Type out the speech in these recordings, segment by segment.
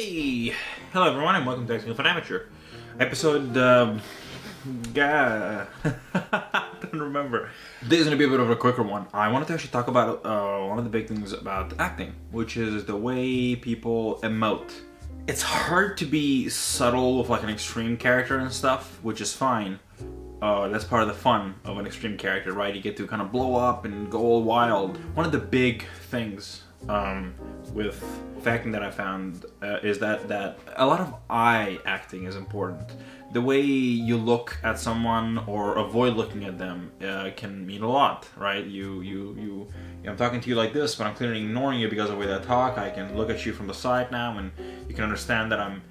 Hey, hello everyone, and welcome to Acting with an Amateur. Episode, I don't remember. This is gonna be a bit of a quicker one. I wanted to actually talk about one of the big things about acting, which is the way people emote. It's hard to be subtle with like an extreme character and stuff, which is fine. That's part of the fun of an extreme character, right? You get to kind of blow up and go all wild. One of the big things with acting that I found is that a lot of eye acting is important. The way you look at someone or avoid looking at them can mean a lot, right? I'm talking to you like this, but I'm clearly ignoring you because of the way that I talk. I can look at you from the side now, and you can understand that I'm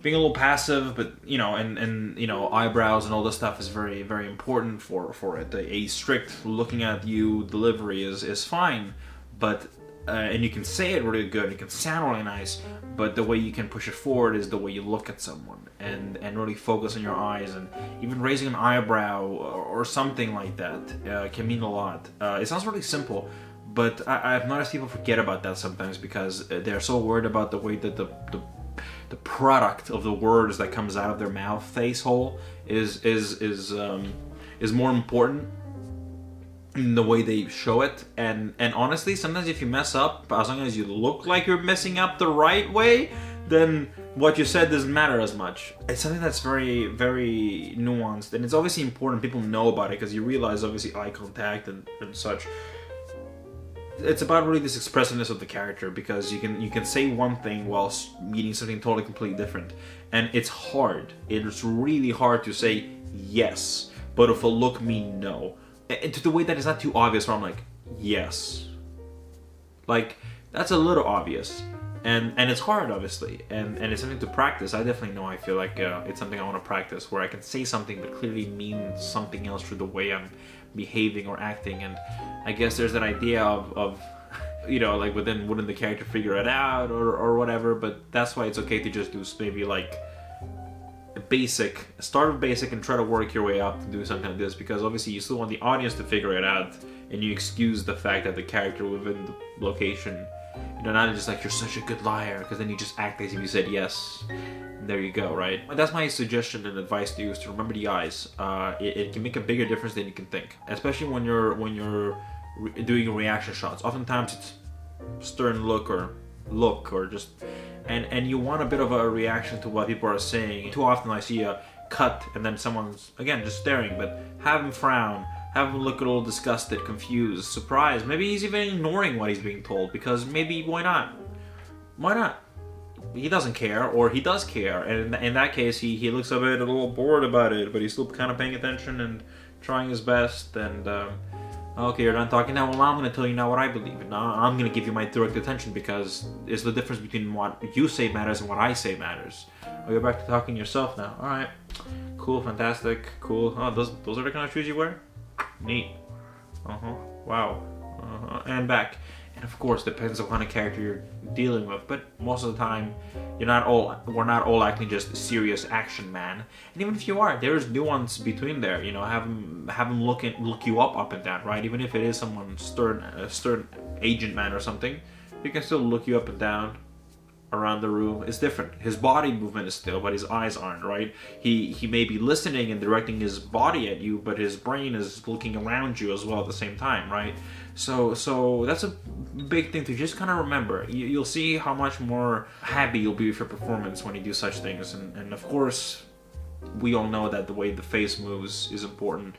being a little passive, but and eyebrows and all this stuff is very, very important for it. A strict looking at you delivery is fine, but and you can say it really good, you can sound really nice, but the way you can push it forward is the way you look at someone and really focus on your eyes, and even raising an eyebrow or something like that can mean a lot. It sounds really simple, but I've noticed people forget about that sometimes because they're so worried about the way that the product of the words that comes out of their mouth face hole is more important in the way they show it. And honestly, sometimes if you mess up, as long as you look like you're messing up the right way, then what you said doesn't matter as much. It's something that's very, very nuanced, and it's obviously important people know about it because you realize obviously eye contact and such. It's about really this expressiveness of the character, because you can say one thing whilst meaning something totally completely different, and it's hard. It's really hard to say yes, but if a look mean no, and to the way that it's not too obvious. Where I'm like, yes, like that's a little obvious, and it's hard obviously, and it's something to practice. I definitely know. I feel like it's something I want to practice, where I can say something but clearly mean something else through the way I'm behaving or acting. And I guess there's that idea of like wouldn't the character figure it out or whatever, but that's why it's okay to just do maybe like start with basic and try to work your way up to do something like this, because obviously you still want the audience to figure it out, and you excuse the fact that the character within the location, not just like you're such a good liar, because then you just act as if you said yes. There you go, right? That's my suggestion and advice to you, is to remember the eyes. It can make a bigger difference than you can think, especially when you're doing reaction shots. Oftentimes it's stern look or just and you want a bit of a reaction to what people are saying. Too often I see a cut and then someone's again just staring, but have him frown, have him look a little disgusted, confused, surprised. Maybe he's even ignoring what he's being told, because maybe why not? He doesn't care, or he does care, and in that case he looks a little bored about it, but he's still kind of paying attention and trying his best. And okay, you're done talking now. Well, I'm going to tell you now what I believe, and now I'm going to give you my direct attention, because it's the difference between what you say matters and what I say matters. Oh, you're back to talking yourself now. All right, cool, fantastic, cool. Oh, those are the kind of shoes you wear? Neat. Wow. And back. And of course, depends on what kind of character you're dealing with, but most of the time, we're not all acting just serious action man. And even if you are, there's nuance between there. Have him look you up and down, right? Even if it is someone stern agent man or something, he can still look you up and down around the room. It's different. His body movement is still, but his eyes aren't, right? He may be listening and directing his body at you, but his brain is looking around you as well at the same time, right? So that's a big thing to just kind of remember. You'll see how much more happy you'll be with your performance when you do such things. And of course, we all know that the way the face moves is important,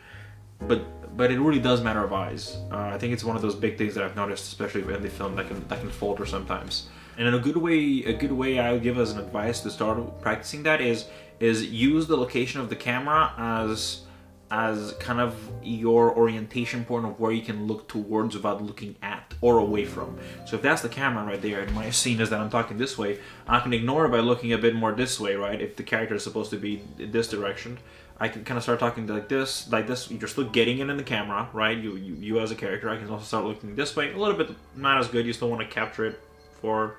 but it really does matter of eyes. I think it's one of those big things that I've noticed, especially in the film, that can falter sometimes. And a good way I would give as an advice to start practicing that is use the location of the camera as kind of your orientation point of where you can look towards without looking at or away from. So if that's the camera right there, and my scene is that I'm talking this way, I can ignore it by looking a bit more this way, right? If the character is supposed to be in this direction, I can kind of start talking like this. You're still getting it in the camera, right? You as a character. I can also start looking this way, a little bit not as good. You still want to capture it for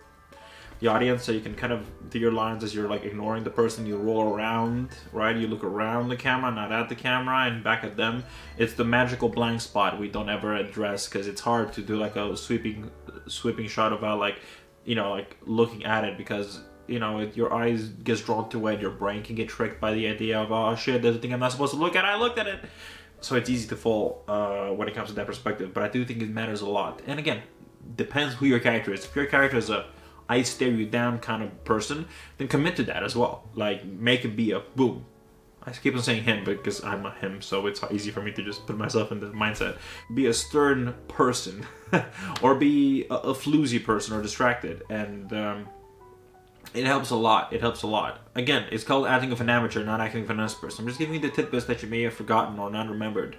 the audience, so you can kind of do your lines as you're like ignoring the person. You roll around, right? You look around the camera, not at the camera, and back at them. It's the magical blank spot we don't ever address, because it's hard to do like a sweeping shot about like looking at it, because you know, your eyes gets drawn to it, your brain can get tricked by the idea of, oh shit, there's a thing I'm not supposed to look at, I looked at it. So it's easy to fall when it comes to that perspective, but I do think it matters a lot. And again, depends who your character is. If your character is a I stare you down kind of person, then commit to that as well. Like, make it be a boom. I keep on saying him because I'm a him, so it's easy for me to just put myself in the mindset. Be a stern person, or be a floozy person or distracted, and it helps a lot. It helps a lot. Again, it's called acting with an amateur, not acting with an expert. So I'm just giving you the tidbits that you may have forgotten or not remembered.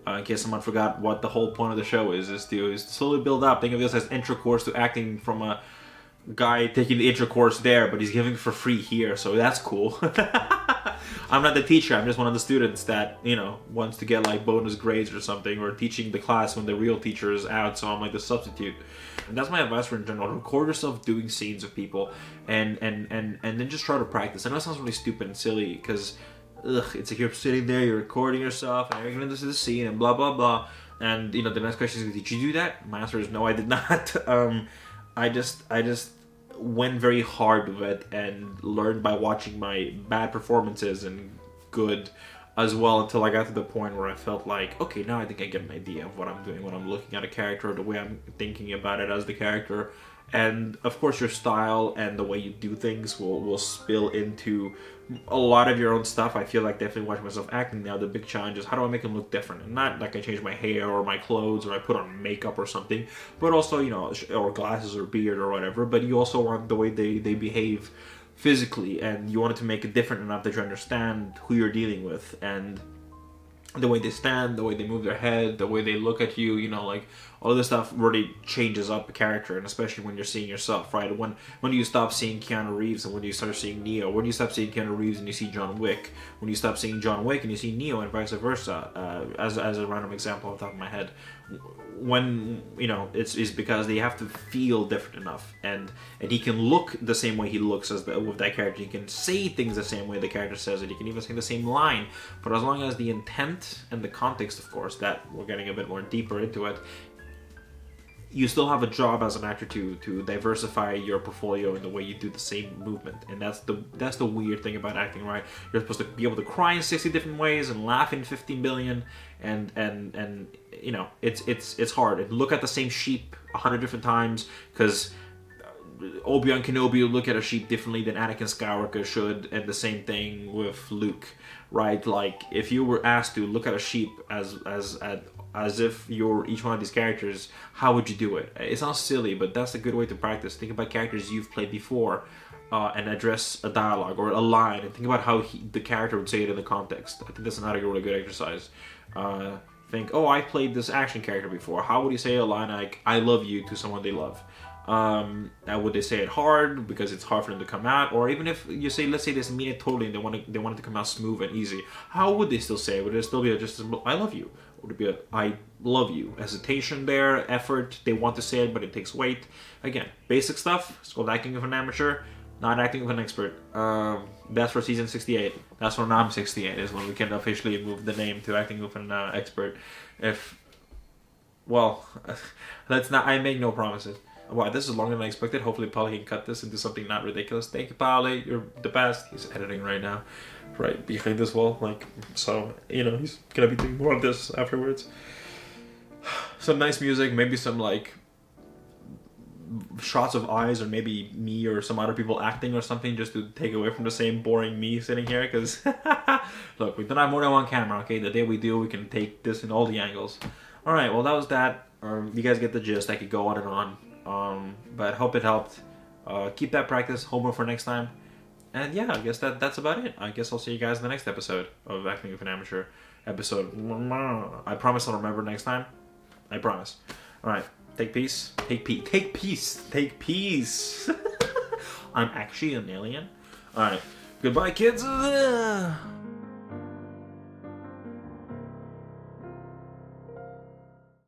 In case someone forgot what the whole point of the show is to slowly build up. Think of this as intro course to acting from a guy taking the intro course there, but he's giving it for free here, so that's cool. I'm not the teacher, I'm just one of the students that, you know, wants to get like bonus grades or something, or teaching the class when the real teacher is out, so I'm like the substitute. And that's my advice for in general. Record yourself doing scenes with people and then just try to practice. I know it sounds really stupid and silly because it's like you're sitting there, you're recording yourself, and you're gonna listen to the scene and blah blah blah. And you know, the next question is, did you do that? My answer is no, I did not. I just went very hard with it and learned by watching my bad performances and good as well, until I got to the point where I felt like, okay, now I think I get an idea of what I'm doing when I'm looking at a character, the way I'm thinking about it as the character. And of course your style and the way you do things will spill into a lot of your own stuff. I feel like definitely watching myself acting now, the big challenge is how do I make them look different? And not like I change my hair or my clothes or I put on makeup or something, but also, you know, or glasses or beard or whatever, but you also want the way they behave physically, and you want it to make it different enough that you understand who you're dealing with, and the way they stand, the way they move their head, the way they look at you, you know, like all of this stuff really changes up a character, and especially when you're seeing yourself, right? When do you stop seeing Keanu Reeves and when do you start seeing Neo? When do you stop seeing Keanu Reeves and you see John Wick? When do you stop seeing John Wick and you see Neo, and vice versa? As a random example off the top of my head. When, you know, it's because they have to feel different enough, and he can look the same way he looks as with that character. He can say things the same way the character says it. He can even say the same line. But as long as the intent and the context, of course, that we're getting a bit more deeper into it, you still have a job as an actor to diversify your portfolio in the way you do the same movement. And that's the weird thing about acting, right? You're supposed to be able to cry in 60 different ways and laugh in 15 billion, and you know, it's hard. And look at the same sheep 100 different times, because Obi-Wan Kenobi will look at a sheep differently than Anakin Skywalker should, and the same thing with Luke, right? Like, if you were asked to look at a sheep as if you're each one of these characters, how would you do it? It sounds silly, but that's a good way to practice. Think about characters you've played before, and address a dialogue or a line, and think about how the character would say it in the context. I think that's another really good exercise. Think, oh, I played this action character before. How would you say a line like, I love you, to someone they love? Would they say it hard because it's hard for them to come out? Or even if you say, let's say they mean it totally and they want it to come out smooth and easy, how would they still say it? Would it still be just I love you? Would it be a I love you? Hesitation there, effort, they want to say it but it takes weight. Again, basic stuff. It's called acting with an amateur, not acting with an expert. That's for season 68. That's when I'm 68 is when we can officially move the name to acting with an expert. Let's not, I make no promises. Wow, this is longer than I expected. Hopefully Polly can cut this into something not ridiculous. Thank you, Polly. You're the best. He's editing right now, right behind this wall. Like, so, you know, he's gonna be doing more of this afterwards. Some nice music, maybe some like shots of eyes, or maybe me or some other people acting or something, just to take away from the same boring me sitting here. Because look, we don't have more than one camera. Okay, the day we do, we can take this in all the angles. All right, well, that was that. You guys get the gist. I could go on and on. But hope it helped. Keep that practice, homework for next time. And yeah, I guess that's about it. I guess I'll see you guys in the next episode of Acting with an Amateur episode. I promise I'll remember next time. I promise. Alright, take peace. Take peace. I'm actually an alien. Alright, goodbye kids.